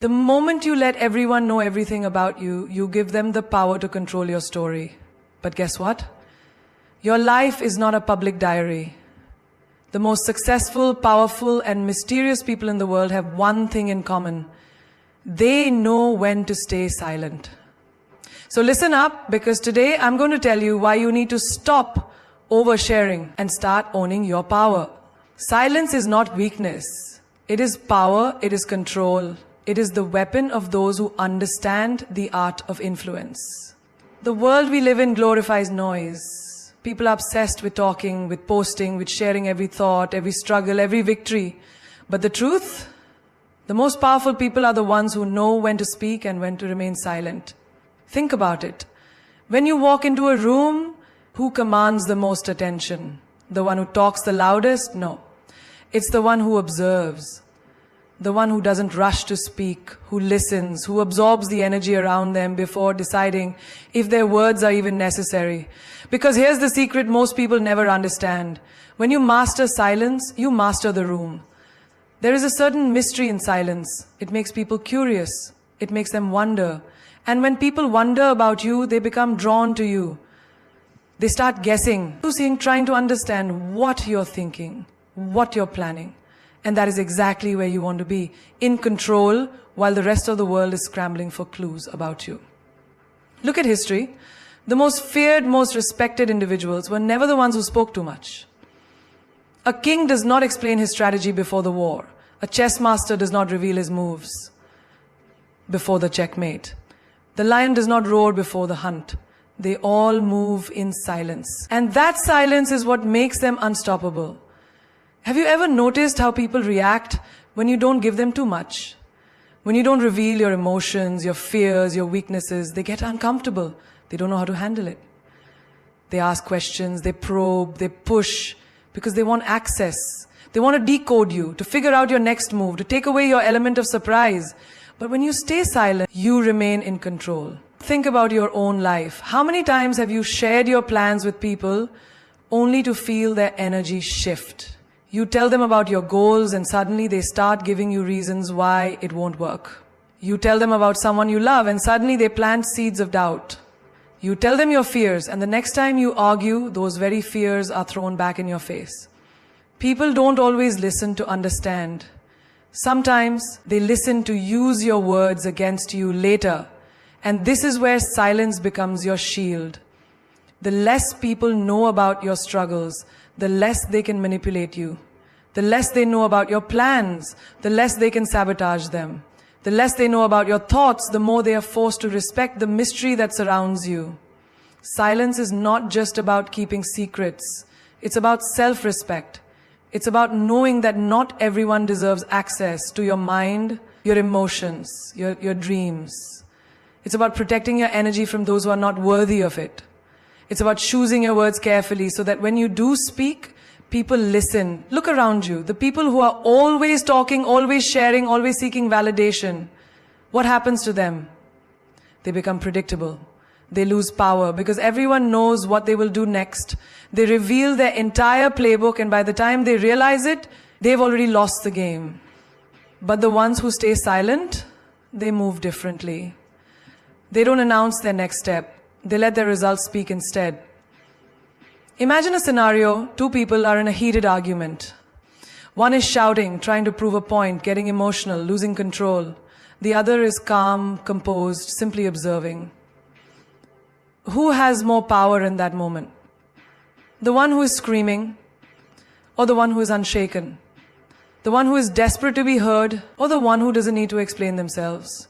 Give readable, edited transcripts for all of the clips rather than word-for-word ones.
The moment you let everyone know everything about you, you give them the power to control your story. But guess what? Your life is not a public diary. The most successful, powerful, and mysterious people in the world have one thing in common. They know when to stay silent. So listen up, because today I'm going to tell you why you need to stop oversharing and start owning your power. Silence is not weakness. It is power, it is control. It is the weapon of those who understand the art of influence. The world we live in glorifies noise. People are obsessed with talking, with posting, with sharing every thought, every struggle, every victory. But the truth? The most powerful people are the ones who know when to speak and when to remain silent. Think about it. When you walk into a room, who commands the most attention? The one who talks the loudest? No. It's the one who observes. The one who doesn't rush to speak, who listens, who absorbs the energy around them before deciding if their words are even necessary. Because here's the secret most people never understand. When you master silence, you master the room. There is a certain mystery in silence. It makes people curious. It makes them wonder. And when people wonder about you, they become drawn to you. They start guessing, trying to understand what you're thinking, what you're planning. And that is exactly where you want to be, in control, while the rest of the world is scrambling for clues about you. Look at history. The most feared, most respected individuals were never the ones who spoke too much. A king does not explain his strategy before the war. A chess master does not reveal his moves before the checkmate. The lion does not roar before the hunt. They all move in silence. And that silence is what makes them unstoppable. Have you ever noticed how people react when you don't give them too much? When you don't reveal your emotions, your fears, your weaknesses, they get uncomfortable. They don't know how to handle it. They ask questions, they probe, they push, because they want access. They want to decode you, to figure out your next move, to take away your element of surprise. But when you stay silent, you remain in control. Think about your own life. How many times have you shared your plans with people only to feel their energy shift? You tell them about your goals and suddenly they start giving you reasons why it won't work. You tell them about someone you love and suddenly they plant seeds of doubt. You tell them your fears and the next time you argue, those very fears are thrown back in your face. People don't always listen to understand. Sometimes they listen to use your words against you later. And this is where silence becomes your shield. The less people know about your struggles, the less they can manipulate you. The less they know about your plans, the less they can sabotage them. The less they know about your thoughts, the more they are forced to respect the mystery that surrounds you. Silence is not just about keeping secrets. It's about self-respect. It's about knowing that not everyone deserves access to your mind, your emotions, your dreams. It's about protecting your energy from those who are not worthy of it. It's about choosing your words carefully so that when you do speak, people listen. Look around you. The people who are always talking, always sharing, always seeking validation, what happens to them? They become predictable. They lose power because everyone knows what they will do next. They reveal their entire playbook and by the time they realize it, they've already lost the game. But the ones who stay silent, they move differently. They don't announce their next step. They let their results speak instead. Imagine a scenario, two people are in a heated argument. One is shouting, trying to prove a point, getting emotional, losing control. The other is calm, composed, simply observing. Who has more power in that moment? The one who is screaming or the one who is unshaken? The one who is desperate to be heard or the one who doesn't need to explain themselves?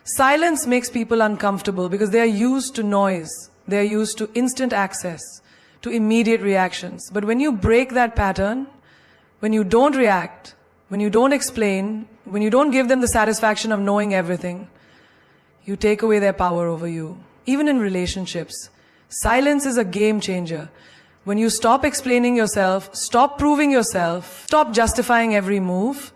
Silence makes people uncomfortable because they are used to noise. They are used to instant access, to immediate reactions. But when you break that pattern, when you don't react, when you don't explain, when you don't give them the satisfaction of knowing everything, you take away their power over you. Even in relationships, silence is a game changer. When you stop explaining yourself, stop proving yourself, stop justifying every move,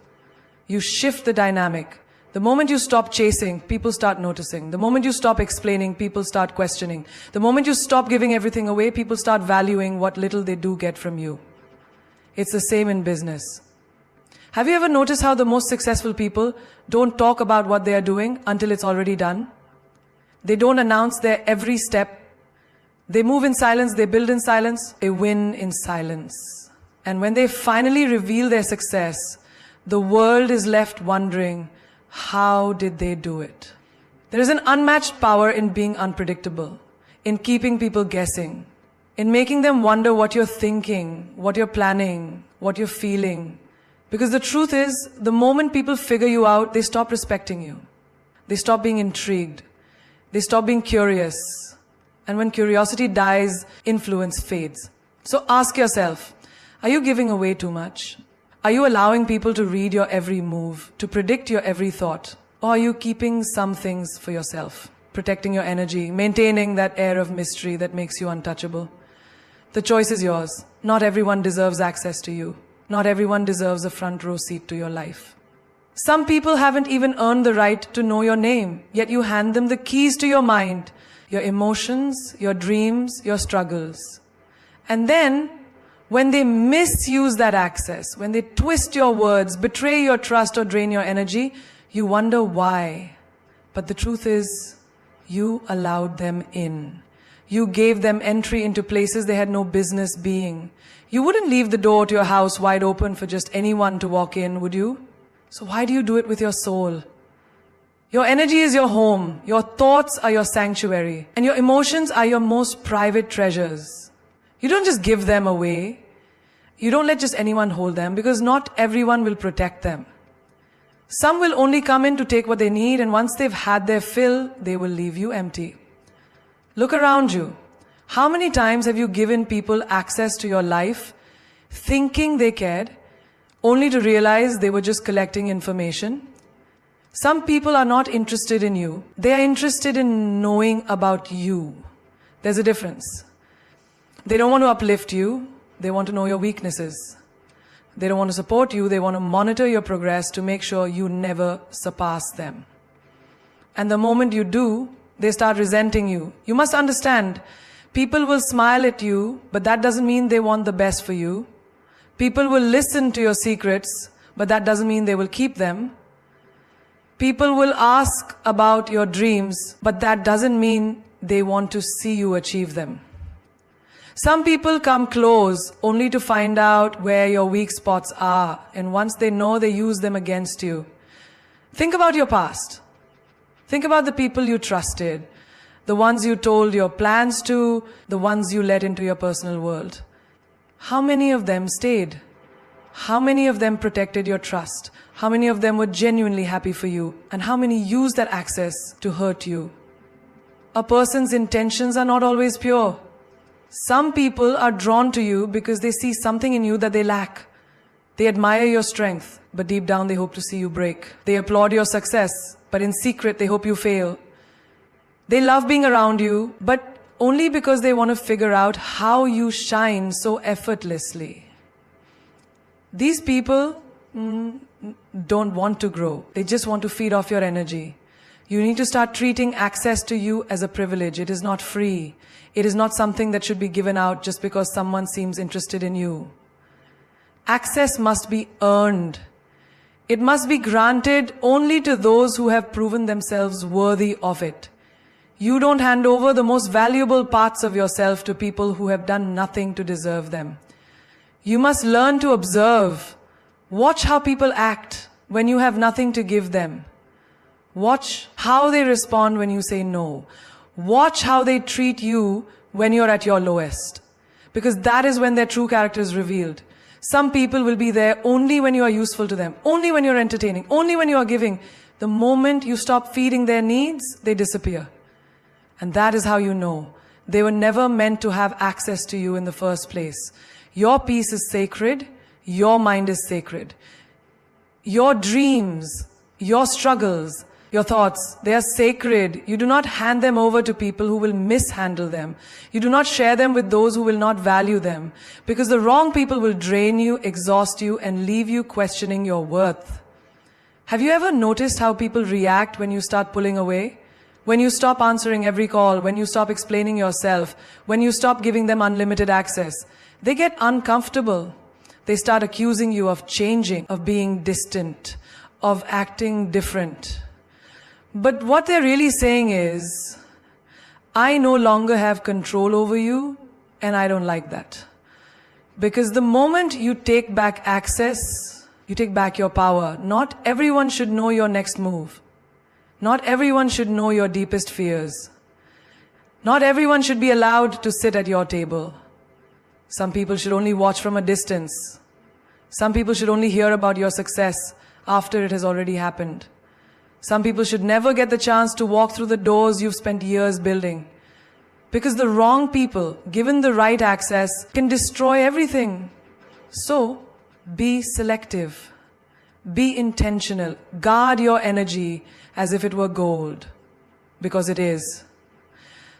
you shift the dynamic. The moment you stop chasing, people start noticing. The moment you stop explaining, people start questioning. The moment you stop giving everything away, people start valuing what little they do get from you. It's the same in business. Have you ever noticed how the most successful people don't talk about what they are doing until it's already done? They don't announce their every step. They move in silence, they build in silence, they win in silence. And when they finally reveal their success, the world is left wondering, how did they do it? There is an unmatched power in being unpredictable, in keeping people guessing, in making them wonder what you're thinking, what you're planning, what you're feeling. Because the truth is, the moment people figure you out, they stop respecting you. They stop being intrigued. They stop being curious. And when curiosity dies, influence fades. So ask yourself, are you giving away too much? Are you allowing people to read your every move, to predict your every thought? Or are you keeping some things for yourself, protecting your energy, maintaining that air of mystery that makes you untouchable? The choice is yours. Not everyone deserves access to you. Not everyone deserves a front row seat to your life. Some people haven't even earned the right to know your name, yet you hand them the keys to your mind, your emotions, your dreams, your struggles. And then, when they misuse that access, when they twist your words, betray your trust or drain your energy, you wonder why. But the truth is, you allowed them in. You gave them entry into places they had no business being. You wouldn't leave the door to your house wide open for just anyone to walk in, would you? So why do you do it with your soul? Your energy is your home. Your thoughts are your sanctuary. And your emotions are your most private treasures. You don't just give them away. You don't let just anyone hold them, because not everyone will protect them. Some will only come in to take what they need, and once they've had their fill, they will leave you empty. Look around you. How many times have you given people access to your life, thinking they cared, only to realize they were just collecting information? Some people are not interested in you. They are interested in knowing about you. There's a difference. They don't want to uplift you. They want to know your weaknesses. They don't want to support you. They want to monitor your progress to make sure you never surpass them. And the moment you do, they start resenting you. You must understand, people will smile at you, but that doesn't mean they want the best for you. People will listen to your secrets, but that doesn't mean they will keep them. People will ask about your dreams, but that doesn't mean they want to see you achieve them. Some people come close only to find out where your weak spots are, and once they know, they use them against you. Think about your past. Think about the people you trusted, the ones you told your plans to, the ones you let into your personal world. How many of them stayed? How many of them protected your trust? How many of them were genuinely happy for you? And how many used that access to hurt you? A person's intentions are not always pure. Some people are drawn to you because they see something in you that they lack. They admire your strength, but deep down they hope to see you break. They applaud your success, but in secret they hope you fail. They love being around you, but only because they want to figure out how you shine so effortlessly. These people don't want to grow. They just want to feed off your energy. You need to start treating access to you as a privilege. It is not free. It is not something that should be given out just because someone seems interested in you. Access must be earned. It must be granted only to those who have proven themselves worthy of it. You don't hand over the most valuable parts of yourself to people who have done nothing to deserve them. You must learn to observe. Watch how people act when you have nothing to give them. Watch how they respond when you say no. Watch how they treat you when you're at your lowest. Because that is when their true character is revealed. Some people will be there only when you are useful to them, only when you're entertaining, only when you are giving. The moment you stop feeding their needs, they disappear. And that is how you know. They were never meant to have access to you in the first place. Your peace is sacred. Your mind is sacred. Your dreams, your struggles, your thoughts, they are sacred. You do not hand them over to people who will mishandle them. You do not share them with those who will not value them. Because the wrong people will drain you, exhaust you, and leave you questioning your worth. Have you ever noticed how people react when you start pulling away? When you stop answering every call, when you stop explaining yourself, when you stop giving them unlimited access, they get uncomfortable. They start accusing you of changing, of being distant, of acting different. But what they're really saying is, I no longer have control over you, and I don't like that. Because the moment you take back access, you take back your power. Not everyone should know your next move. Not everyone should know your deepest fears. Not everyone should be allowed to sit at your table. Some people should only watch from a distance. Some people should only hear about your success after it has already happened. Some people should never get the chance to walk through the doors you've spent years building. Because the wrong people, given the right access, can destroy everything. So, be selective. Be intentional. Guard your energy as if it were gold. Because it is.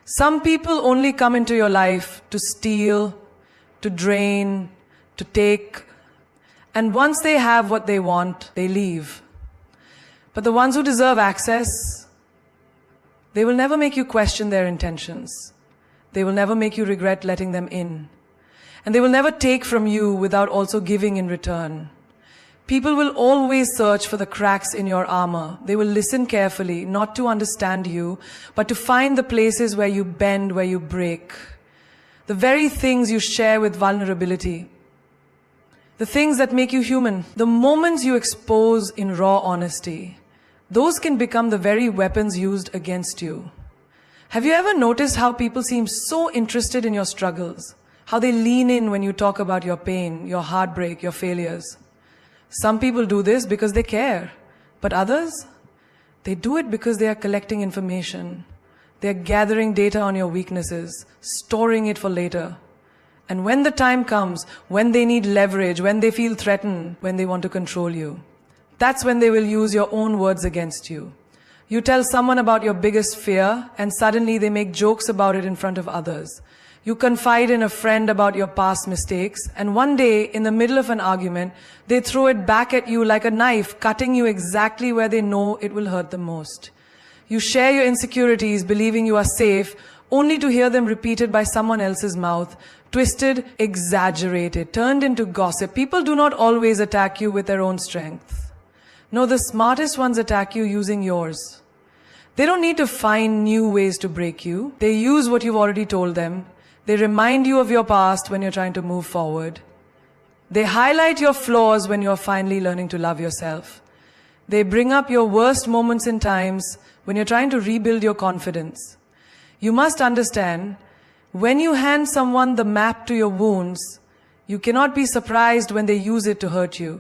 Some people only come into your life to steal, to drain, to take. And once they have what they want, they leave. But the ones who deserve access, they will never make you question their intentions. They will never make you regret letting them in. And they will never take from you without also giving in return. People will always search for the cracks in your armor. They will listen carefully, not to understand you, but to find the places where you bend, where you break. The very things you share with vulnerability. The things that make you human. The moments you expose in raw honesty. Those can become the very weapons used against you. Have you ever noticed how people seem so interested in your struggles? How they lean in when you talk about your pain, your heartbreak, your failures? Some people do this because they care. But others? They do it because they are collecting information. They are gathering data on your weaknesses, storing it for later. And when the time comes, when they need leverage, when they feel threatened, when they want to control you, that's when they will use your own words against you. You tell someone about your biggest fear, and suddenly they make jokes about it in front of others. You confide in a friend about your past mistakes, and one day, in the middle of an argument, they throw it back at you like a knife, cutting you exactly where they know it will hurt the most. You share your insecurities, believing you are safe, only to hear them repeated by someone else's mouth, twisted, exaggerated, turned into gossip. People do not always attack you with their own strength. No, the smartest ones attack you using yours. They don't need to find new ways to break you. They use what you've already told them. They remind you of your past when you're trying to move forward. They highlight your flaws when you're finally learning to love yourself. They bring up your worst moments in times when you're trying to rebuild your confidence. You must understand, when you hand someone the map to your wounds, you cannot be surprised when they use it to hurt you.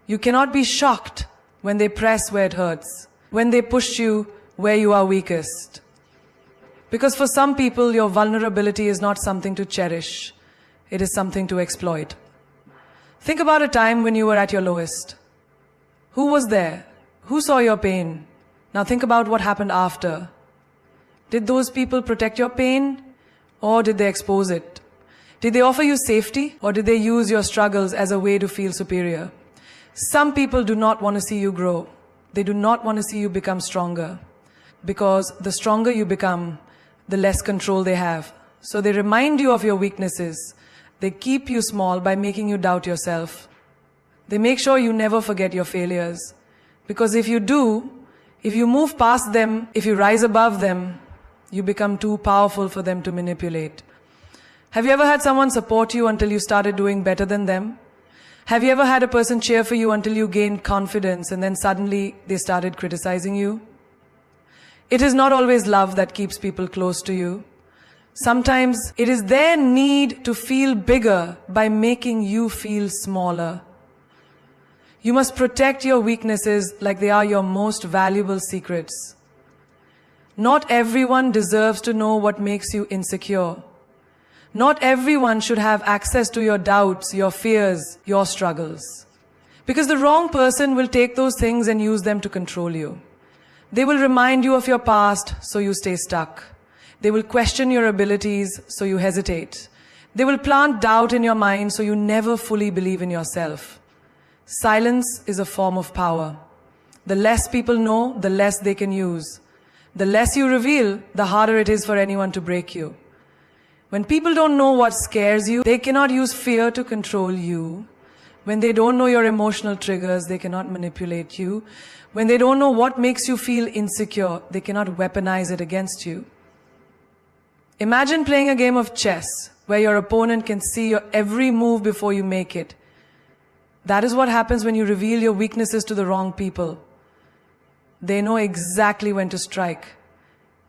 You cannot be shocked when they press where it hurts, when they push you where you are weakest. Because for some people, your vulnerability is not something to cherish. It is something to exploit. Think about a time when you were at your lowest. Who was there? Who saw your pain? Now think about what happened after. Did those people protect your pain, or did they expose it? Did they offer you safety, or did they use your struggles as a way to feel superior? Some people do not want to see you grow. They do not want to see you become stronger. Because the stronger you become, the less control they have. So they remind you of your weaknesses. They keep you small by making you doubt yourself. They make sure you never forget your failures. Because if you do, if you move past them, if you rise above them, you become too powerful for them to manipulate. Have you ever had someone support you until you started doing better than them? Have you ever had a person cheer for you until you gained confidence and then suddenly they started criticizing you? It is not always love that keeps people close to you. Sometimes it is their need to feel bigger by making you feel smaller. You must protect your weaknesses like they are your most valuable secrets. Not everyone deserves to know what makes you insecure. Not everyone should have access to your doubts, your fears, your struggles. Because the wrong person will take those things and use them to control you. They will remind you of your past, so you stay stuck. They will question your abilities, so you hesitate. They will plant doubt in your mind, so you never fully believe in yourself. Silence is a form of power. The less people know, the less they can use. The less you reveal, the harder it is for anyone to break you. When people don't know what scares you, they cannot use fear to control you. When they don't know your emotional triggers, they cannot manipulate you. When they don't know what makes you feel insecure, they cannot weaponize it against you. Imagine playing a game of chess where your opponent can see your every move before you make it. That is what happens when you reveal your weaknesses to the wrong people. They know exactly when to strike.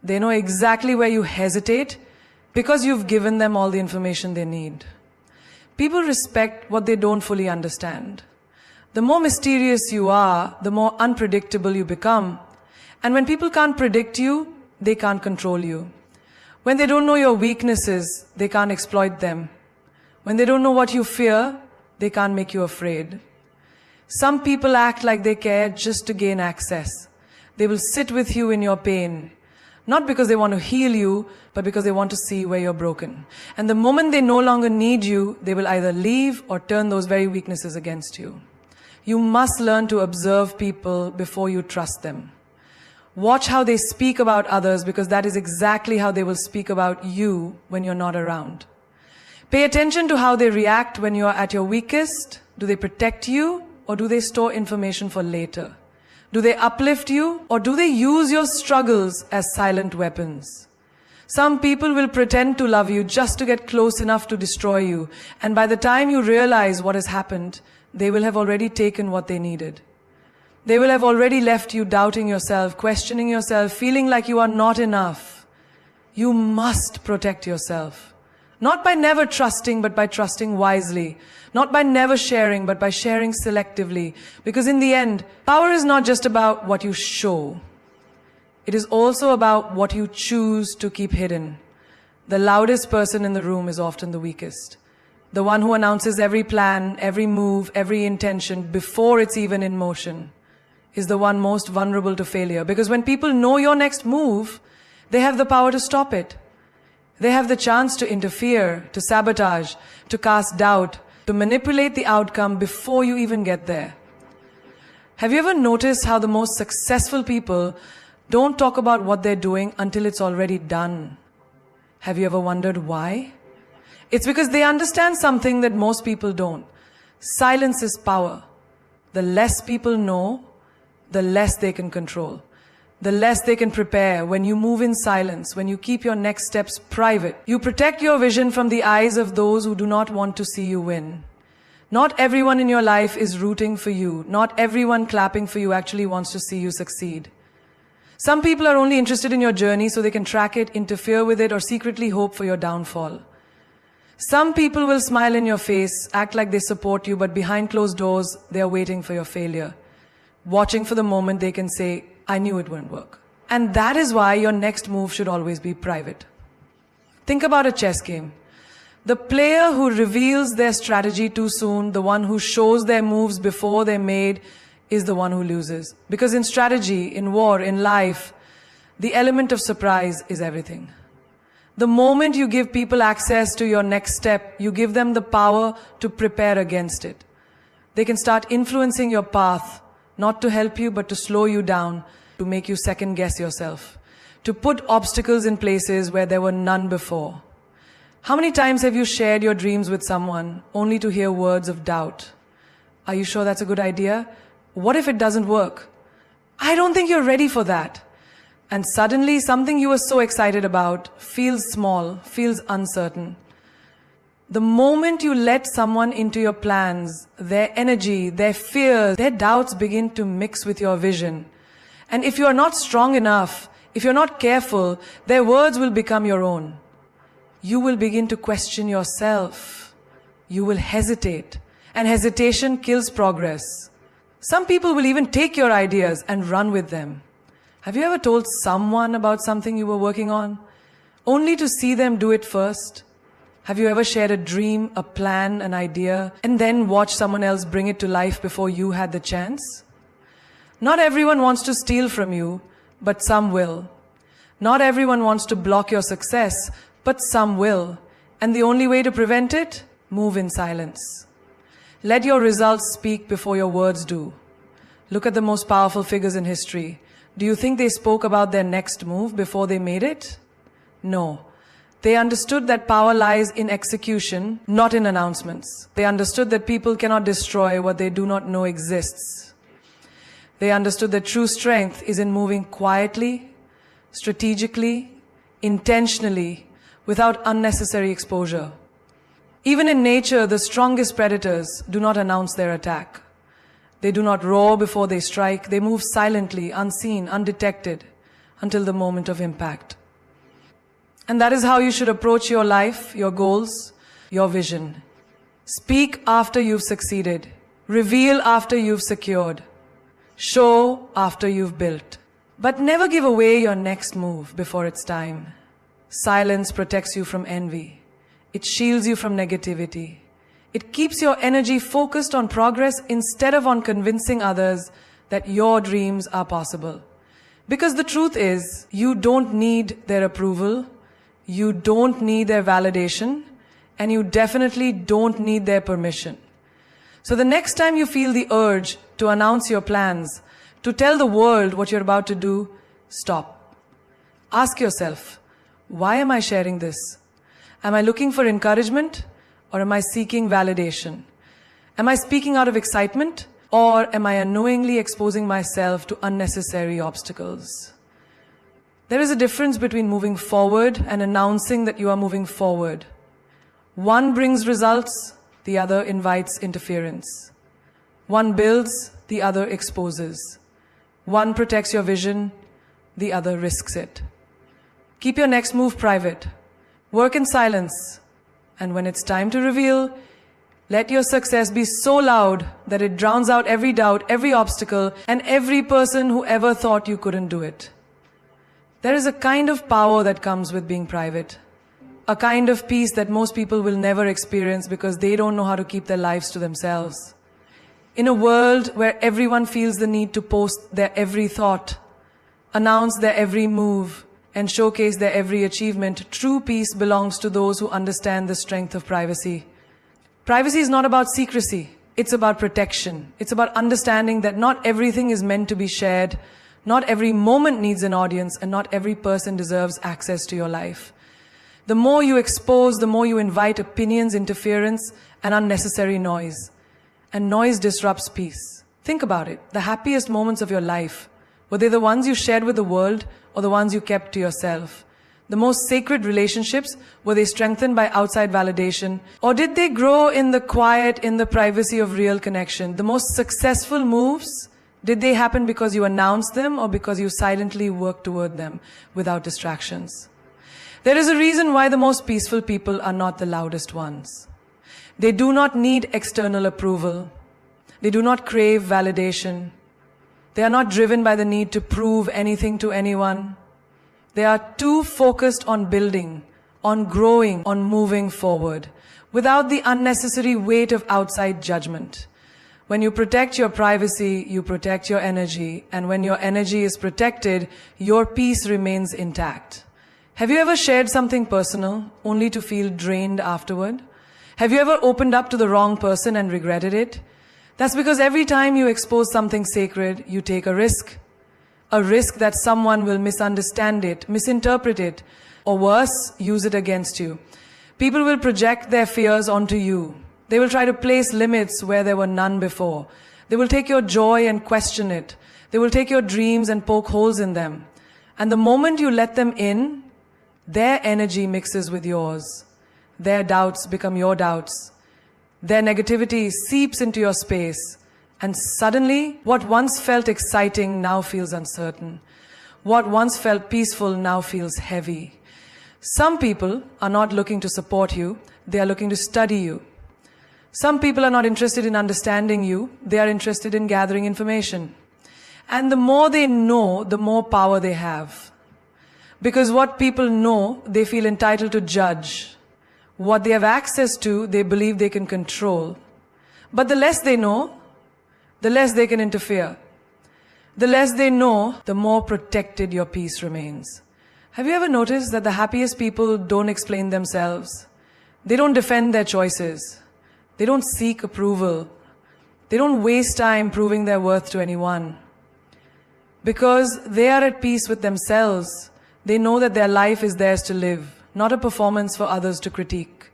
They know exactly where you hesitate because you've given them all the information they need. People respect what they don't fully understand. The more mysterious you are, the more unpredictable you become. And when people can't predict you, they can't control you. When they don't know your weaknesses, they can't exploit them. When they don't know what you fear, they can't make you afraid. Some people act like they care just to gain access. They will sit with you in your pain. Not because they want to heal you, but because they want to see where you're broken. And the moment they no longer need you, they will either leave or turn those very weaknesses against you. You must learn to observe people before you trust them. Watch how they speak about others, because that is exactly how they will speak about you when you're not around. Pay attention to how they react when you're at your weakest. Do they protect you, or do they store information for later? Do they uplift you, or do they use your struggles as silent weapons? Some people will pretend to love you just to get close enough to destroy you, and by the time you realize what has happened, they will have already taken what they needed. They will have already left you doubting yourself, questioning yourself, feeling like you are not enough. You must protect yourself. Not by never trusting, but by trusting wisely. Not by never sharing, but by sharing selectively. Because in the end, power is not just about what you show. It is also about what you choose to keep hidden. The loudest person in the room is often the weakest. The one who announces every plan, every move, every intention before it's even in motion is the one most vulnerable to failure. Because when people know your next move, they have the power to stop it. They have the chance to interfere, to sabotage, to cast doubt, to manipulate the outcome before you even get there. Have you ever noticed how the most successful people don't talk about what they're doing until it's already done? Have you ever wondered why? It's because they understand something that most people don't. Silence is power. The less people know, the less they can control. The less they can prepare. When you move in silence, when you keep your next steps private, you protect your vision from the eyes of those who do not want to see you win. Not everyone in your life is rooting for you. Not everyone clapping for you actually wants to see you succeed. Some people are only interested in your journey so they can track it, interfere with it, or secretly hope for your downfall. Some people will smile in your face, act like they support you, but behind closed doors, they are waiting for your failure, watching for the moment they can say, I knew it wouldn't work. And that is why your next move should always be private. Think about a chess game. The player who reveals their strategy too soon, the one who shows their moves before they're made, is the one who loses. Because in strategy, in war, in life, the element of surprise is everything. The moment you give people access to your next step, you give them the power to prepare against it. They can start influencing your path, not to help you, but to slow you down, to make you second guess yourself, to put obstacles in places where there were none before. How many times have you shared your dreams with someone only to hear words of doubt? Are you sure that's a good idea? What if it doesn't work? I don't think you're ready for that. And suddenly something you were so excited about feels small, feels uncertain. The moment you let someone into your plans, their energy, their fears, their doubts begin to mix with your vision. And if you are not strong enough, if you're not careful, their words will become your own. You will begin to question yourself. You will hesitate. And hesitation kills progress. Some people will even take your ideas and run with them. Have you ever told someone about something you were working on, only to see them do it first? Have you ever shared a dream, a plan, an idea, and then watched someone else bring it to life before you had the chance? Not everyone wants to steal from you, but some will. Not everyone wants to block your success, but some will. And the only way to prevent it? Move in silence. Let your results speak before your words do. Look at the most powerful figures in history. Do you think they spoke about their next move before they made it? No. They understood that power lies in execution, not in announcements. They understood that people cannot destroy what they do not know exists. They understood that true strength is in moving quietly, strategically, intentionally, without unnecessary exposure. Even in nature, the strongest predators do not announce their attack. They do not roar before they strike. They move silently, unseen, undetected, until the moment of impact. And that is how you should approach your life, your goals, your vision. Speak after you've succeeded. Reveal after you've secured. Show after you've built. But never give away your next move before it's time. Silence protects you from envy. It shields you from negativity. It keeps your energy focused on progress instead of on convincing others that your dreams are possible. Because the truth is, you don't need their approval, you don't need their validation, and you definitely don't need their permission. So the next time you feel the urge to announce your plans, to tell the world what you're about to do, stop. Ask yourself, why am I sharing this? Am I looking for encouragement or am I seeking validation? Am I speaking out of excitement or am I unknowingly exposing myself to unnecessary obstacles? There is a difference between moving forward and announcing that you are moving forward. One brings results, the other invites interference. One builds, the other exposes. One protects your vision, the other risks it. Keep your next move private. Work in silence. And when it's time to reveal, let your success be so loud that it drowns out every doubt, every obstacle, and every person who ever thought you couldn't do it. There is a kind of power that comes with being private. A kind of peace that most people will never experience because they don't know how to keep their lives to themselves. In a world where everyone feels the need to post their every thought, announce their every move, and showcase their every achievement, true peace belongs to those who understand the strength of privacy. Privacy is not about secrecy. It's about protection. It's about understanding that not everything is meant to be shared, not every moment needs an audience, and not every person deserves access to your life. The more you expose, the more you invite opinions, interference, and unnecessary noise. And noise disrupts peace. Think about it. The happiest moments of your life, were they the ones you shared with the world or the ones you kept to yourself? The most sacred relationships, were they strengthened by outside validation? Or did they grow in the quiet, in the privacy of real connection? The most successful moves, did they happen because you announced them or because you silently worked toward them without distractions? There is a reason why the most peaceful people are not the loudest ones. They do not need external approval. They do not crave validation. They are not driven by the need to prove anything to anyone. They are too focused on building, on growing, on moving forward, without the unnecessary weight of outside judgment. When you protect your privacy, you protect your energy, and when your energy is protected, your peace remains intact. Have you ever shared something personal, only to feel drained afterward? Have you ever opened up to the wrong person and regretted it? That's because every time you expose something sacred, you take a risk. A risk that someone will misunderstand it, misinterpret it, or worse, use it against you. People will project their fears onto you. They will try to place limits where there were none before. They will take your joy and question it. They will take your dreams and poke holes in them. And the moment you let them in, their energy mixes with yours. Their doubts become your doubts. Their negativity seeps into your space. And suddenly, what once felt exciting now feels uncertain. What once felt peaceful now feels heavy. Some people are not looking to support you. They are looking to study you. Some people are not interested in understanding you. They are interested in gathering information. And the more they know, the more power they have. Because what people know, they feel entitled to judge. What they have access to, they believe they can control. But the less they know, the less they can interfere. The less they know, the more protected your peace remains. Have you ever noticed that the happiest people don't explain themselves? They don't defend their choices. They don't seek approval. They don't waste time proving their worth to anyone. Because they are at peace with themselves. They know that their life is theirs to live, not a performance for others to critique.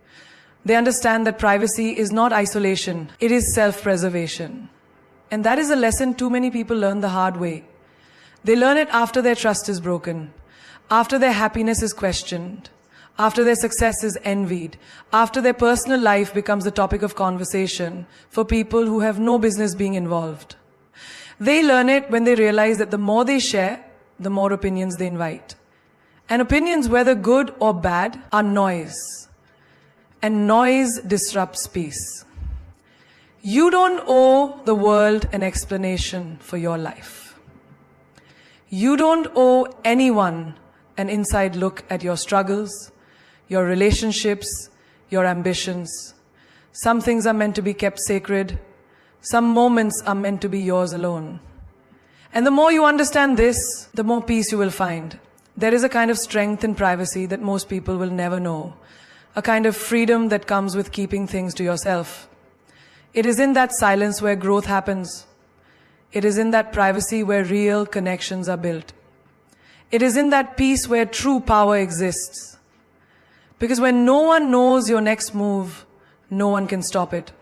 They understand that privacy is not isolation, it is self-preservation. And that is a lesson too many people learn the hard way. They learn it after their trust is broken, after their happiness is questioned, after their success is envied, after their personal life becomes the topic of conversation for people who have no business being involved. They learn it when they realize that the more they share, the more opinions they invite. And opinions, whether good or bad, are noise. And noise disrupts peace. You don't owe the world an explanation for your life. You don't owe anyone an inside look at your struggles, your relationships, your ambitions. Some things are meant to be kept sacred. Some moments are meant to be yours alone. And the more you understand this, the more peace you will find. There is a kind of strength in privacy that most people will never know. A kind of freedom that comes with keeping things to yourself. It is in that silence where growth happens. It is in that privacy where real connections are built. It is in that peace where true power exists. Because when no one knows your next move, no one can stop it.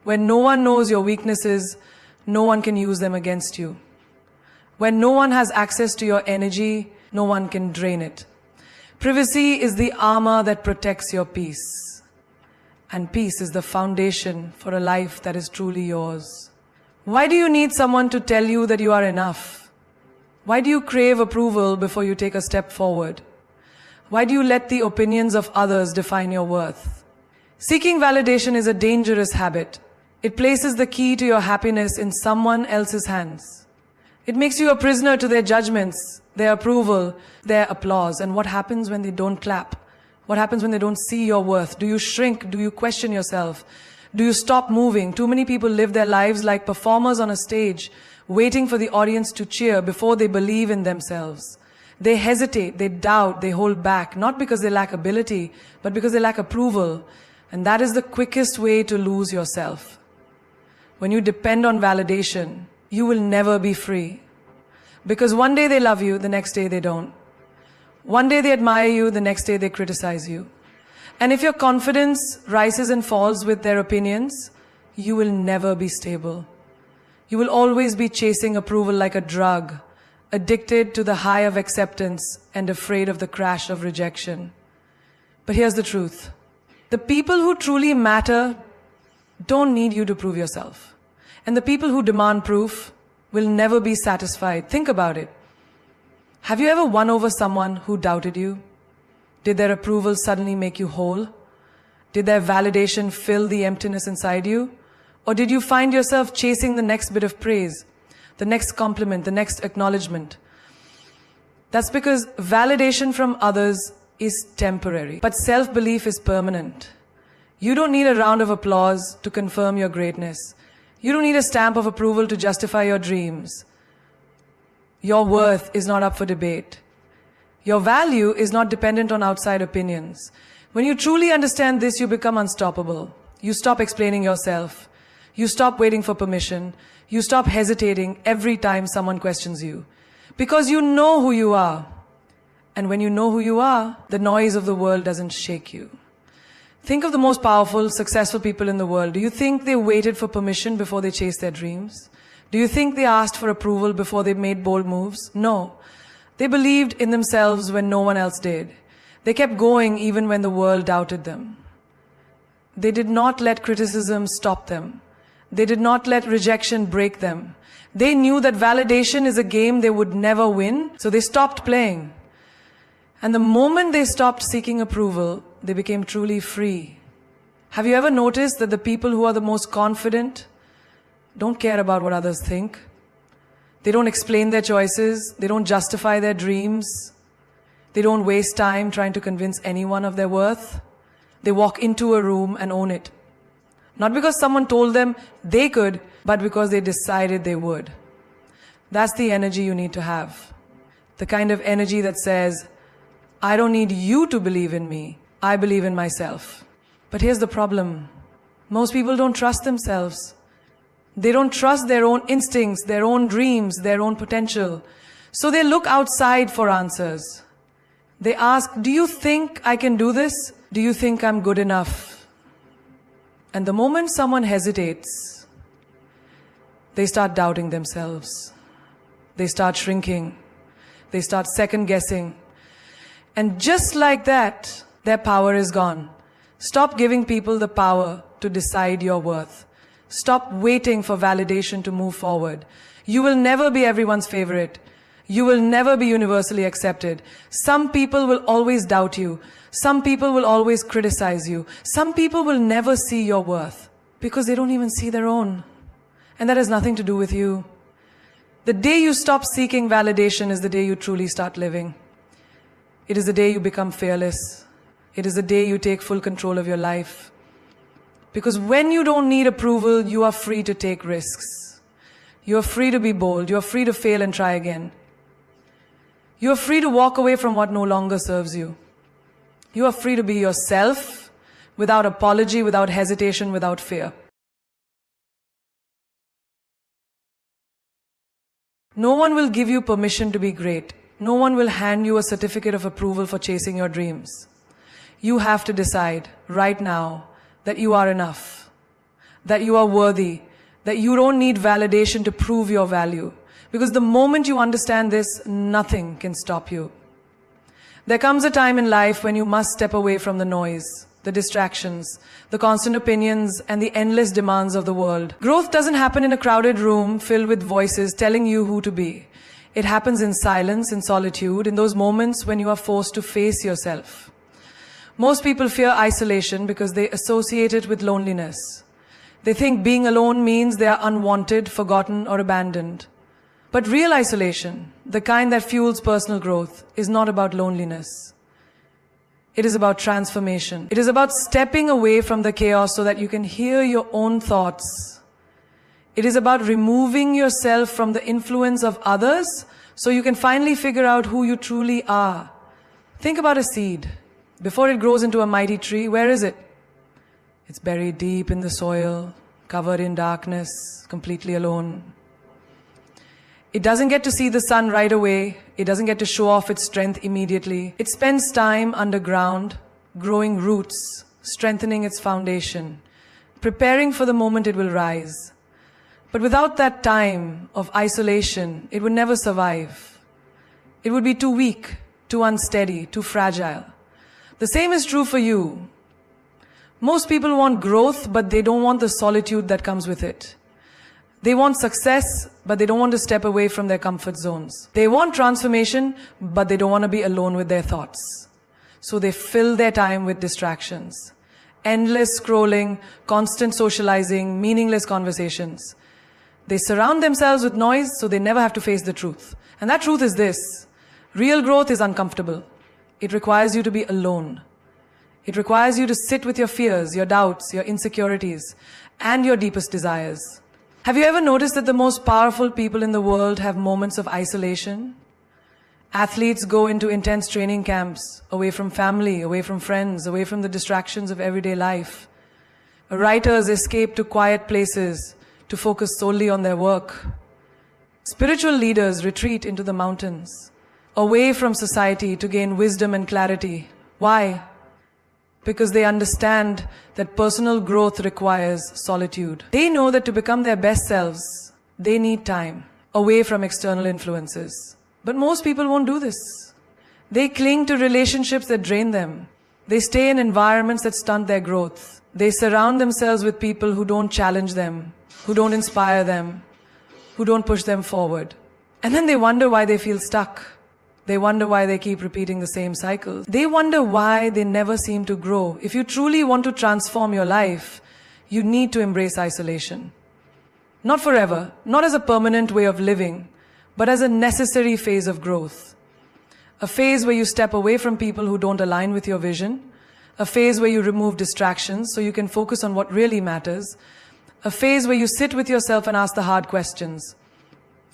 When no one knows your weaknesses, no one can use them against you. When no one has access to your energy, no one can drain it. Privacy is the armor that protects your peace. And peace is the foundation for a life that is truly yours. Why do you need someone to tell you that you are enough? Why do you crave approval before you take a step forward? Why do you let the opinions of others define your worth? Seeking validation is a dangerous habit. It places the key to your happiness in someone else's hands. It makes you a prisoner to their judgments, their approval, their applause. And what happens when they don't clap? What happens when they don't see your worth? Do you shrink? Do you question yourself? Do you stop moving? Too many people live their lives like performers on a stage, waiting for the audience to cheer before they believe in themselves. They hesitate, they doubt, they hold back, not because they lack ability, but because they lack approval. And that is the quickest way to lose yourself. When you depend on validation, you will never be free. Because one day they love you, the next day they don't. One day they admire you, the next day they criticize you. And if your confidence rises and falls with their opinions, you will never be stable. You will always be chasing approval like a drug, addicted to the high of acceptance and afraid of the crash of rejection. But here's the truth. The people who truly matter don't need you to prove yourself. And the people who demand proof will never be satisfied. Think about it. Have you ever won over someone who doubted you? Did their approval suddenly make you whole? Did their validation fill the emptiness inside you? Or did you find yourself chasing the next bit of praise, the next compliment, the next acknowledgement? That's because validation from others is temporary, but self-belief is permanent. You don't need a round of applause to confirm your greatness. You don't need a stamp of approval to justify your dreams. Your worth is not up for debate. Your value is not dependent on outside opinions. When you truly understand this, you become unstoppable. You stop explaining yourself. You stop waiting for permission. You stop hesitating every time someone questions you. Because you know who you are. And when you know who you are, the noise of the world doesn't shake you. Think of the most powerful, successful people in the world. Do you think they waited for permission before they chased their dreams? Do you think they asked for approval before they made bold moves? No. They believed in themselves when no one else did. They kept going even when the world doubted them. They did not let criticism stop them. They did not let rejection break them. They knew that validation is a game they would never win, so they stopped playing. And the moment they stopped seeking approval, they became truly free. Have you ever noticed that the people who are the most confident don't care about what others think? They don't explain their choices. They don't justify their dreams. They don't waste time trying to convince anyone of their worth. They walk into a room and own it. Not because someone told them they could, but because they decided they would. That's the energy you need to have. The kind of energy that says, I don't need you to believe in me. I believe in myself. But here's the problem. Most people don't trust themselves. They don't trust their own instincts, their own dreams, their own potential. So they look outside for answers. They ask, do you think I can do this? Do you think I'm good enough? And the moment someone hesitates, they start doubting themselves. They start shrinking. They start second guessing. And just like that, their power is gone. Stop giving people the power to decide your worth. Stop waiting for validation to move forward. You will never be everyone's favorite. You will never be universally accepted. Some people will always doubt you. Some people will always criticize you. Some people will never see your worth because they don't even see their own. And that has nothing to do with you. The day you stop seeking validation is the day you truly start living. It is the day you become fearless. It is the day you take full control of your life. Because when you don't need approval, you are free to take risks. You are free to be bold. You are free to fail and try again. You are free to walk away from what no longer serves you. You are free to be yourself without apology, without hesitation, without fear. No one will give you permission to be great. No one will hand you a certificate of approval for chasing your dreams. You have to decide right now that you are enough, that you are worthy, that you don't need validation to prove your value. Because the moment you understand this, nothing can stop you. There comes a time in life when you must step away from the noise, the distractions, the constant opinions, and the endless demands of the world. Growth doesn't happen in a crowded room filled with voices telling you who to be. It happens in silence, in solitude, in those moments when you are forced to face yourself. Most people fear isolation because they associate it with loneliness. They think being alone means they are unwanted, forgotten, or abandoned. But real isolation, the kind that fuels personal growth, is not about loneliness. It is about transformation. It is about stepping away from the chaos so that you can hear your own thoughts. It is about removing yourself from the influence of others so you can finally figure out who you truly are. Think about a seed. Before it grows into a mighty tree, where is it? It's buried deep in the soil, covered in darkness, completely alone. It doesn't get to see the sun right away. It doesn't get to show off its strength immediately. It spends time underground, growing roots, strengthening its foundation, preparing for the moment it will rise. But without that time of isolation, it would never survive. It would be too weak, too unsteady, too fragile. The same is true for you. Most people want growth, but they don't want the solitude that comes with it. They want success, but they don't want to step away from their comfort zones. They want transformation, but they don't want to be alone with their thoughts. So they fill their time with distractions. Endless scrolling, constant socializing, meaningless conversations. They surround themselves with noise so they never have to face the truth. And that truth is this: real growth is uncomfortable. It requires you to be alone. It requires you to sit with your fears, your doubts, your insecurities, and your deepest desires. Have you ever noticed that the most powerful people in the world have moments of isolation? Athletes go into intense training camps, away from family, away from friends, away from the distractions of everyday life. Writers escape to quiet places to focus solely on their work. Spiritual leaders retreat into the mountains, away from society to gain wisdom and clarity. Why? Because they understand that personal growth requires solitude. They know that to become their best selves, they need time, away from external influences. But most people won't do this. They cling to relationships that drain them. They stay in environments that stunt their growth. They surround themselves with people who don't challenge them, who don't inspire them, who don't push them forward. And then they wonder why they feel stuck. They wonder why they keep repeating the same cycles. They wonder why they never seem to grow. If you truly want to transform your life, you need to embrace isolation. Not forever, not as a permanent way of living, but as a necessary phase of growth. A phase where you step away from people who don't align with your vision. A phase where you remove distractions so you can focus on what really matters. A phase where you sit with yourself and ask the hard questions.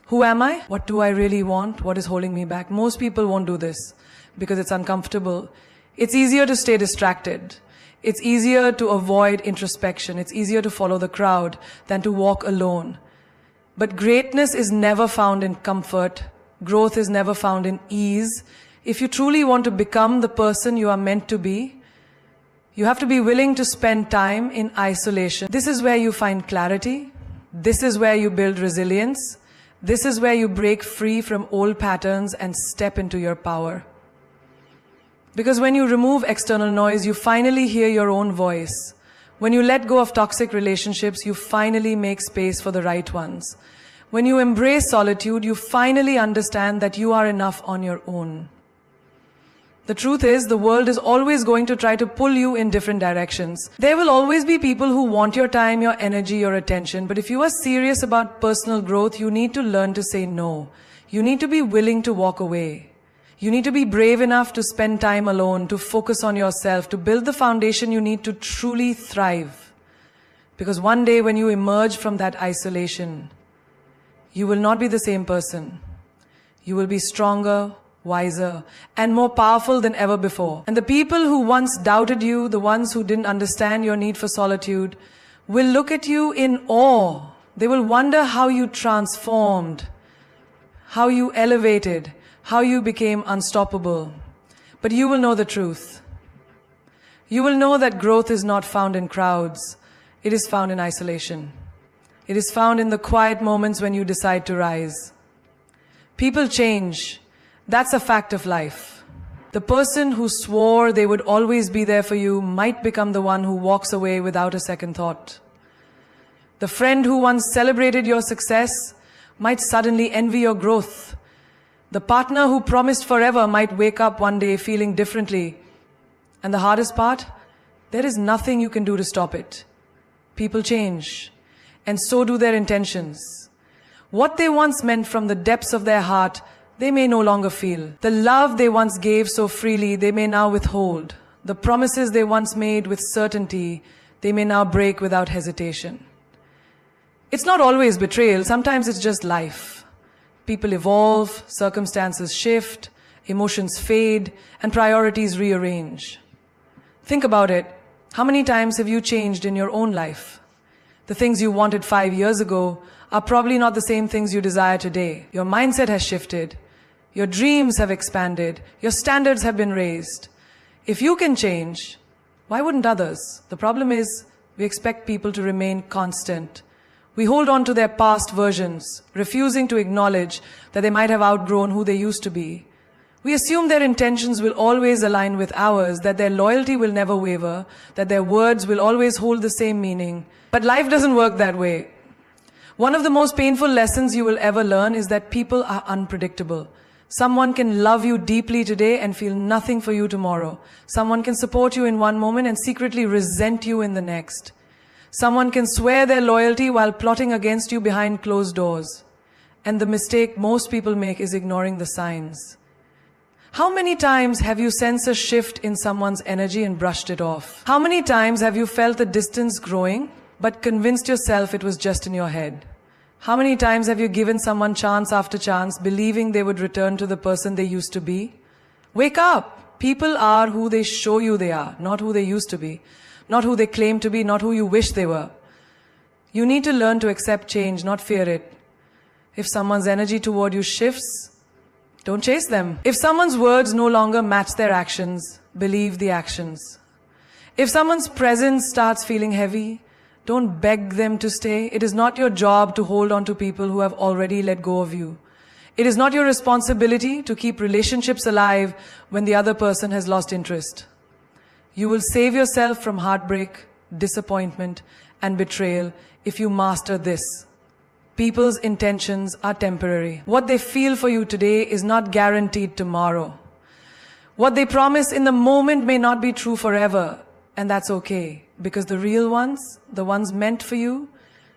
Who am I? What do I really want? What is holding me back? Most people won't do this because it's uncomfortable. It's easier to stay distracted. It's easier to avoid introspection. It's easier to follow the crowd than to walk alone. But greatness is never found in comfort. Growth is never found in ease. If you truly want to become the person you are meant to be, you have to be willing to spend time in isolation. This is where you find clarity. This is where you build resilience. This is where you break free from old patterns and step into your power. Because when you remove external noise, you finally hear your own voice. When you let go of toxic relationships, you finally make space for the right ones. When you embrace solitude, you finally understand that you are enough on your own. The truth is, the world is always going to try to pull you in different directions. There will always be people who want your time, your energy, your attention. But if you are serious about personal growth, you need to learn to say no. You need to be willing to walk away. You need to be brave enough to spend time alone, to focus on yourself, to build the foundation you need to truly thrive. Because one day when you emerge from that isolation, you will not be the same person. You will be stronger, wiser, and more powerful than ever before. And the people who once doubted you, the ones who didn't understand your need for solitude, will look at you in awe. They will wonder how you transformed, how you elevated, how you became unstoppable. But you will know the truth. You will know that growth is not found in crowds. It is found in isolation. It is found in the quiet moments when you decide to rise. People change. That's a fact of life. The person who swore they would always be there for you might become the one who walks away without a second thought. The friend who once celebrated your success might suddenly envy your growth. The partner who promised forever might wake up one day feeling differently. And the hardest part? There is nothing you can do to stop it. People change, and so do their intentions. What they once meant from the depths of their heart, they may no longer feel. The love they once gave so freely, they may now withhold. The promises they once made with certainty, they may now break without hesitation. It's not always betrayal, sometimes it's just life. People evolve, circumstances shift, emotions fade, and priorities rearrange. Think about it. How many times have you changed in your own life? The things you wanted 5 years ago are probably not the same things you desire today. Your mindset has shifted. Your dreams have expanded. Your standards have been raised. If you can change, why wouldn't others? The problem is, we expect people to remain constant. We hold on to their past versions, refusing to acknowledge that they might have outgrown who they used to be. We assume their intentions will always align with ours, that their loyalty will never waver, that their words will always hold the same meaning. But life doesn't work that way. One of the most painful lessons you will ever learn is that people are unpredictable. Someone can love you deeply today and feel nothing for you tomorrow. Someone can support you in one moment and secretly resent you in the next. Someone can swear their loyalty while plotting against you behind closed doors. And the mistake most people make is ignoring the signs. How many times have you sensed a shift in someone's energy and brushed it off? How many times have you felt the distance growing, but convinced yourself it was just in your head? How many times have you given someone chance after chance, believing they would return to the person they used to be? Wake up! People are who they show you they are, not who they used to be. Not who they claim to be, not who you wish they were. You need to learn to accept change, not fear it. If someone's energy toward you shifts, don't chase them. If someone's words no longer match their actions, believe the actions. If someone's presence starts feeling heavy, don't beg them to stay. It is not your job to hold on to people who have already let go of you. It is not your responsibility to keep relationships alive when the other person has lost interest. You will save yourself from heartbreak, disappointment, and betrayal if you master this. People's intentions are temporary. What they feel for you today is not guaranteed tomorrow. What they promise in the moment may not be true forever, and that's okay, because the real ones, the ones meant for you,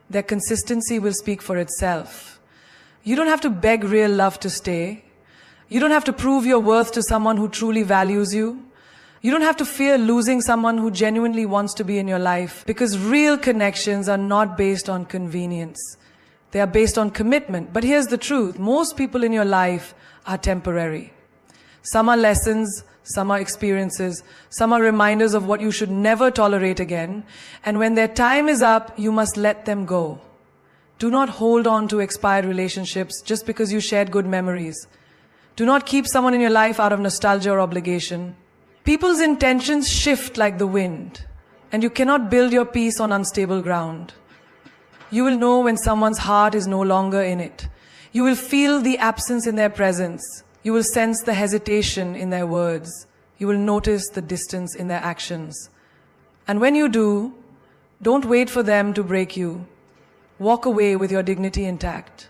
their consistency will speak for itself. You don't have to beg real love to stay. You don't have to prove your worth to someone who truly values you. You don't have to fear losing someone who genuinely wants to be in your life, because real connections are not based on convenience. They are based on commitment. But here's the truth. Most people in your life are temporary. Some are lessons, some are experiences, some are reminders of what you should never tolerate again. And when their time is up, you must let them go. Do not hold on to expired relationships just because you shared good memories. Do not keep someone in your life out of nostalgia or obligation. People's intentions shift like the wind, and you cannot build your peace on unstable ground. You will know when someone's heart is no longer in it. You will feel the absence in their presence. You will sense the hesitation in their words. You will notice the distance in their actions. And when you do, don't wait for them to break you. Walk away with your dignity intact.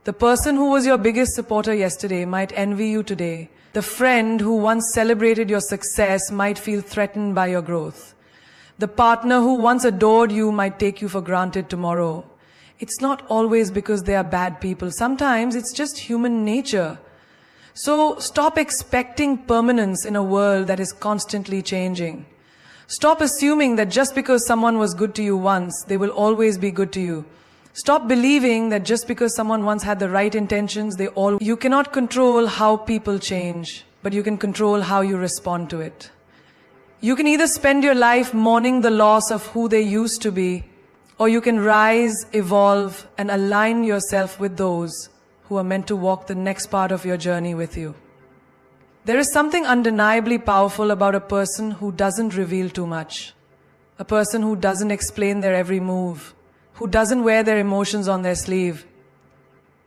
The person who was your biggest supporter yesterday might envy you today. The friend who once celebrated your success might feel threatened by your growth. The partner who once adored you might take you for granted tomorrow. It's not always because they are bad people. Sometimes it's just human nature. So stop expecting permanence in a world that is constantly changing. Stop assuming that just because someone was good to you once, they will always be good to you. Stop believing that just because someone once had the right intentions, You cannot control how people change, but you can control how you respond to it. You can either spend your life mourning the loss of who they used to be, or you can rise, evolve, and align yourself with those who are meant to walk the next part of your journey with you. There is something undeniably powerful about a person who doesn't reveal too much, a person who doesn't explain their every move, who doesn't wear their emotions on their sleeve,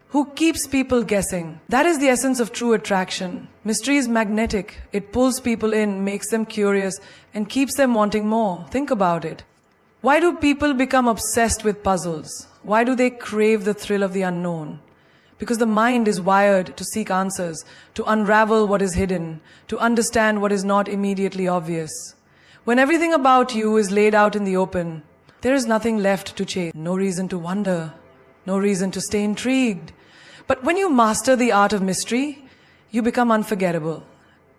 who keeps people guessing. That is the essence of true attraction. Mystery is magnetic. It pulls people in, makes them curious, and keeps them wanting more. Think about it. Why do people become obsessed with puzzles? Why do they crave the thrill of the unknown? Because the mind is wired to seek answers, to unravel what is hidden, to understand what is not immediately obvious. When everything about you is laid out in the open, there is nothing left to chase, no reason to wonder, no reason to stay intrigued. But when you master the art of mystery, you become unforgettable.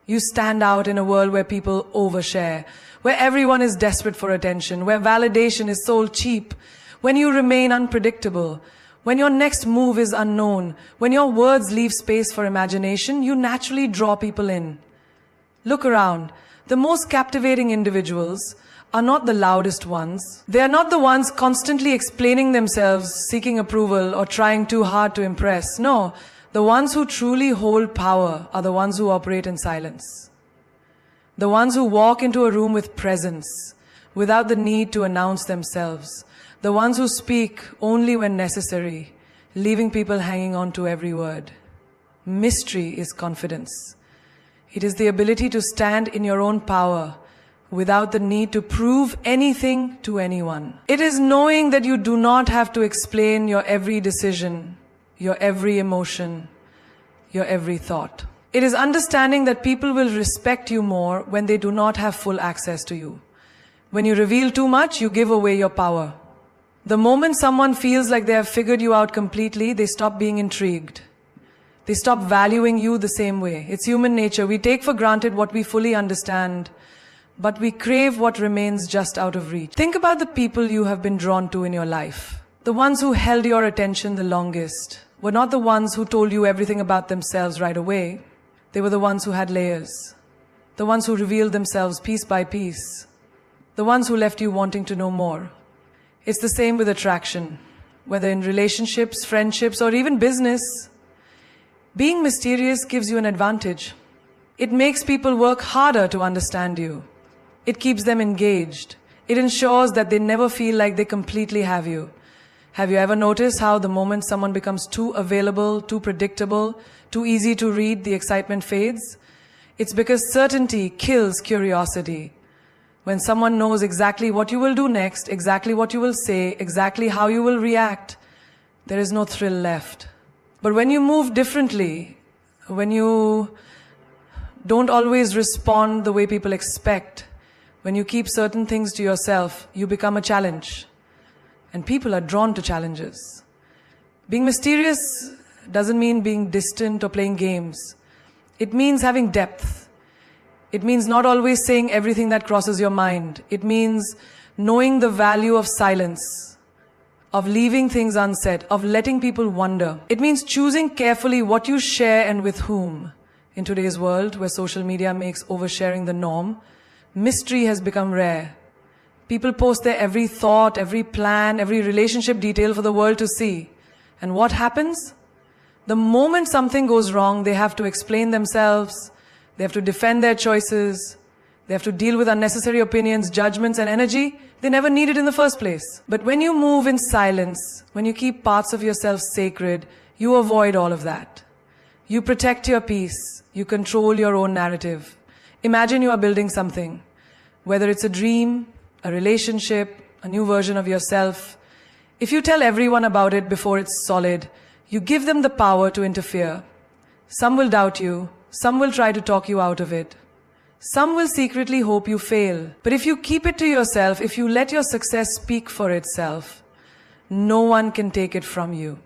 You stand out in a world where people overshare, where everyone is desperate for attention, where validation is sold cheap, when you remain unpredictable, when your next move is unknown, when your words leave space for imagination, you naturally draw people in. Look around. The most captivating individuals are not the loudest ones. They are not the ones constantly explaining themselves, seeking approval, or trying too hard to impress. No, the ones who truly hold power are the ones who operate in silence. The ones who walk into a room with presence, without the need to announce themselves. The ones who speak only when necessary, leaving people hanging on to every word. Mystery is confidence. It is the ability to stand in your own power without the need to prove anything to anyone. It is knowing that you do not have to explain your every decision, your every emotion, your every thought. It is understanding that people will respect you more when they do not have full access to you. When you reveal too much, you give away your power. The moment someone feels like they have figured you out completely, they stop being intrigued. They stop valuing you the same way. It's human nature. We take for granted what we fully understand, but we crave what remains just out of reach. Think about the people you have been drawn to in your life. The ones who held your attention the longest were not the ones who told you everything about themselves right away. They were the ones who had layers. The ones who revealed themselves piece by piece. The ones who left you wanting to know more. It's the same with attraction, whether in relationships, friendships, or even business. Being mysterious gives you an advantage. It makes people work harder to understand you. It keeps them engaged. It ensures that they never feel like they completely have you. Have you ever noticed how the moment someone becomes too available, too predictable, too easy to read, the excitement fades? It's because certainty kills curiosity. When someone knows exactly what you will do next, exactly what you will say, exactly how you will react, there is no thrill left. But when you move differently, when you don't always respond the way people expect, when you keep certain things to yourself, you become a challenge. And people are drawn to challenges. Being mysterious doesn't mean being distant or playing games. It means having depth. It means not always saying everything that crosses your mind. It means knowing the value of silence, of leaving things unsaid, of letting people wonder. It means choosing carefully what you share and with whom. In today's world, where social media makes oversharing the norm, mystery has become rare. People post their every thought, every plan, every relationship detail for the world to see. And what happens? The moment something goes wrong, they have to explain themselves, they have to defend their choices, they have to deal with unnecessary opinions, judgments, and energy they never needed in the first place. But when you move in silence, when you keep parts of yourself sacred, you avoid all of that. You protect your peace. You control your own narrative. Imagine you are building something, whether it's a dream, a relationship, a new version of yourself. If you tell everyone about it before it's solid, you give them the power to interfere. Some will doubt you. Some will try to talk you out of it. Some will secretly hope you fail. But if you keep it to yourself, if you let your success speak for itself, no one can take it from you.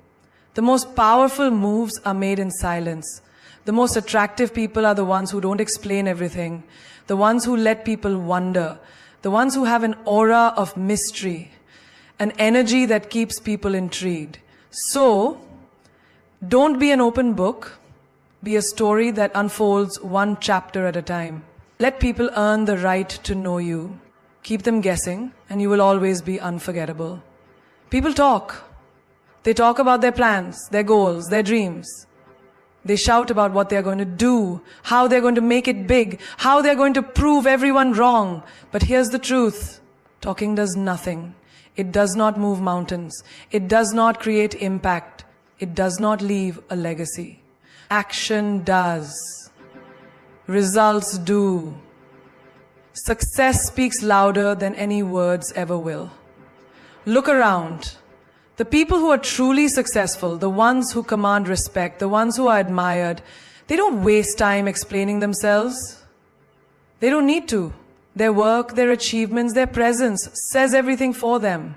The most powerful moves are made in silence. The most attractive people are the ones who don't explain everything, the ones who let people wonder, the ones who have an aura of mystery, an energy that keeps people intrigued. So, don't be an open book. Be a story that unfolds one chapter at a time. Let people earn the right to know you. Keep them guessing, and you will always be unforgettable. People talk. They talk about their plans, their goals, their dreams. They shout about what they're going to do, how they're going to make it big, how they're going to prove everyone wrong. But here's the truth. Talking does nothing. It does not move mountains. It does not create impact. It does not leave a legacy. Action does. Results do. Success speaks louder than any words ever will. Look around. The people who are truly successful, the ones who command respect, the ones who are admired, they don't waste time explaining themselves. They don't need to. Their work, their achievements, their presence says everything for them.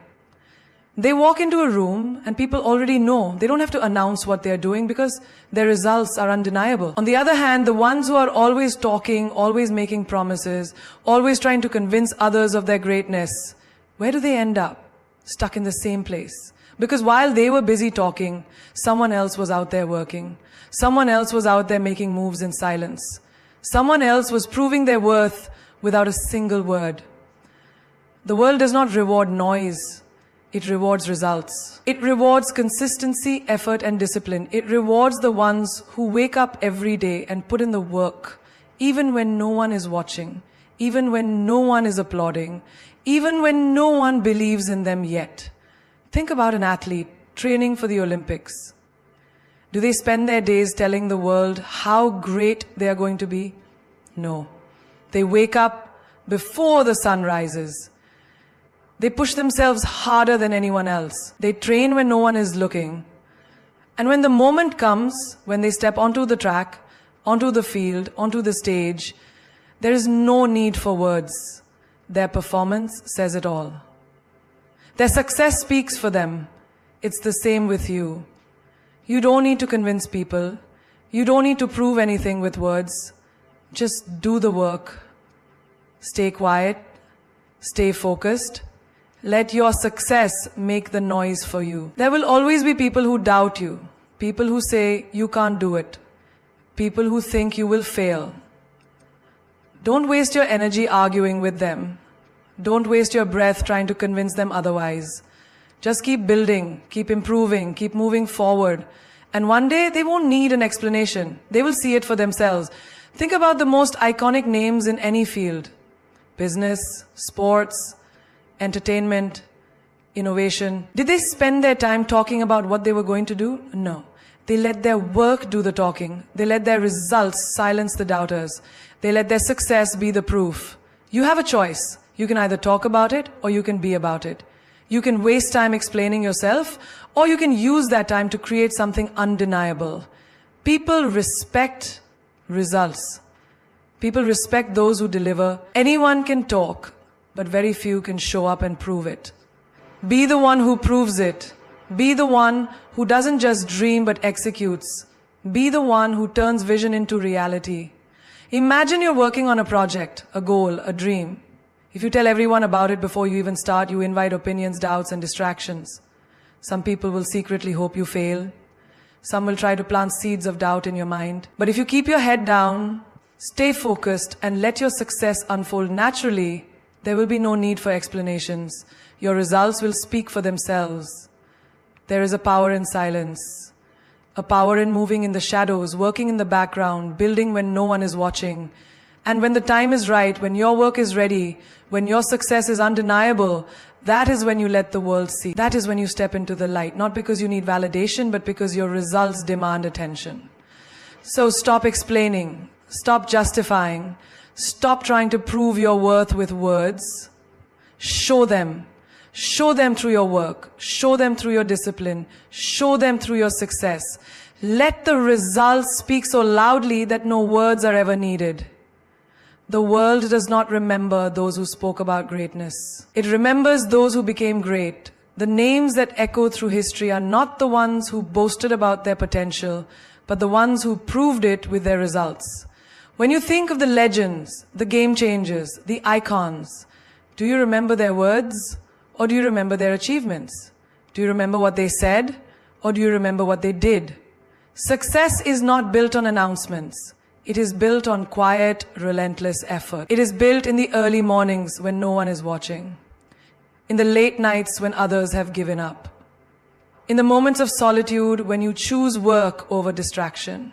They walk into a room and people already know. They don't have to announce what they're doing because their results are undeniable. On the other hand, the ones who are always talking, always making promises, always trying to convince others of their greatness, where do they end up? Stuck in the same place. Because while they were busy talking, someone else was out there working. Someone else was out there making moves in silence. Someone else was proving their worth without a single word. The world does not reward noise. It rewards results. It rewards consistency, effort, and discipline. It rewards the ones who wake up every day and put in the work, even when no one is watching, even when no one is applauding, even when no one believes in them yet. Think about an athlete training for the Olympics. Do they spend their days telling the world how great they are going to be? No. They wake up before the sun rises. They push themselves harder than anyone else. They train when no one is looking. And when the moment comes, when they step onto the track, onto the field, onto the stage, there is no need for words. Their performance says it all. Their success speaks for them. It's the same with you. You don't need to convince people. You don't need to prove anything with words. Just do the work. Stay quiet. Stay focused. Let your success make the noise for you. There will always be people who doubt you. People who say you can't do it. People who think you will fail. Don't waste your energy arguing with them. Don't waste your breath trying to convince them otherwise. Just keep building, keep improving, keep moving forward. And one day they won't need an explanation. They will see it for themselves. Think about the most iconic names in any field. Business, sports, entertainment, innovation. Did they spend their time talking about what they were going to do? No. They let their work do the talking. They let their results silence the doubters. They let their success be the proof. You have a choice. You can either talk about it or you can be about it. You can waste time explaining yourself or you can use that time to create something undeniable. People respect results. People respect those who deliver. Anyone can talk, but very few can show up and prove it. Be the one who proves it. Be the one who doesn't just dream but executes. Be the one who turns vision into reality. Imagine you're working on a project, a goal, a dream. If you tell everyone about it before you even start, you invite opinions, doubts, and distractions. Some people will secretly hope you fail. Some will try to plant seeds of doubt in your mind. But if you keep your head down, stay focused, and let your success unfold naturally, there will be no need for explanations. Your results will speak for themselves. There is a power in silence. a power in moving in the shadows, working in the background, building when no one is watching. And when the time is right, when your work is ready, when your success is undeniable, that is when you let the world see. That is when you step into the light, not because you need validation, but because your results demand attention. So stop explaining, stop justifying, stop trying to prove your worth with words. Show them. Show them through your work. Show them through your discipline. Show them through your success. Let the results speak so loudly that no words are ever needed. The world does not remember those who spoke about greatness. It remembers those who became great. The names that echo through history are not the ones who boasted about their potential, but the ones who proved it with their results. When you think of the legends, the game changers, the icons, do you remember their words or do you remember their achievements? Do you remember what they said or do you remember what they did? Success is not built on announcements. It is built on quiet, relentless effort. It is built in the early mornings when no one is watching, in the late nights when others have given up, in the moments of solitude when you choose work over distraction.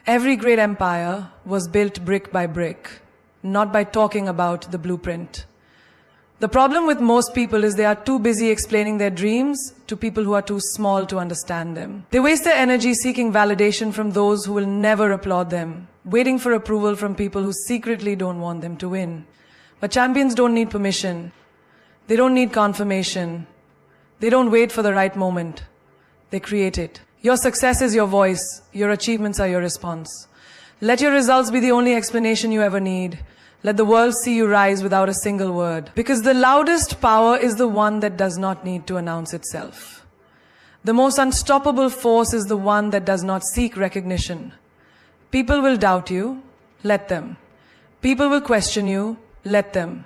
Every great empire was built brick by brick, not by talking about the blueprint. The problem with most people is they are too busy explaining their dreams to people who are too small to understand them. They waste their energy seeking validation from those who will never applaud them, waiting for approval from people who secretly don't want them to win. But champions don't need permission. They don't need confirmation. They don't wait for the right moment. They create it. Your success is your voice. Your achievements are your response. Let your results be the only explanation you ever need. Let the world see you rise without a single word. Because the loudest power is the one that does not need to announce itself. The most unstoppable force is the one that does not seek recognition. People will doubt you. Let them. People will question you. Let them.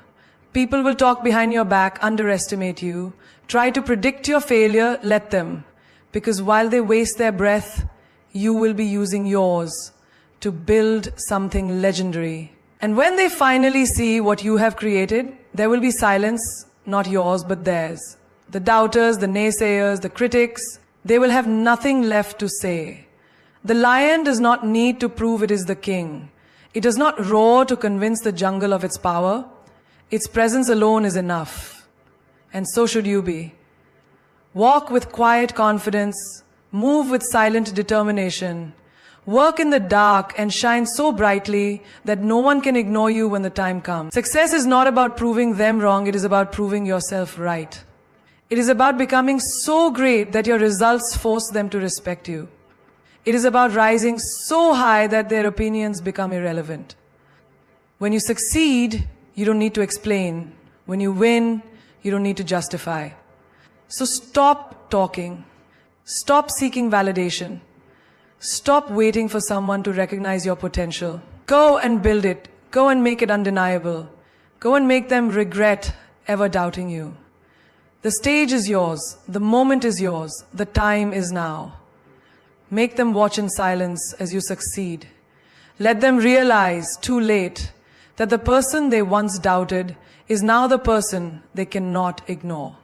People will talk behind your back, underestimate you, try to predict your failure. Let them. Because while they waste their breath, you will be using yours to build something legendary. And when they finally see what you have created, there will be silence, not yours, but theirs. The doubters, the naysayers, the critics, they will have nothing left to say. The lion does not need to prove it is the king. It does not roar to convince the jungle of its power. Its presence alone is enough. And so should you be. Walk with quiet confidence, move with silent determination, work in the dark and shine so brightly that no one can ignore you when the time comes. Success is not about proving them wrong, it is about proving yourself right. It is about becoming so great that your results force them to respect you. It is about rising so high that their opinions become irrelevant. When you succeed, you don't need to explain. When you win, you don't need to justify. So stop talking. Stop seeking validation. Stop waiting for someone to recognize your potential. Go and build it. Go and make it undeniable. Go and make them regret ever doubting you. The stage is yours. The moment is yours. The time is now. Make them watch in silence as you succeed. Let them realize, too late, that the person they once doubted is now the person they cannot ignore.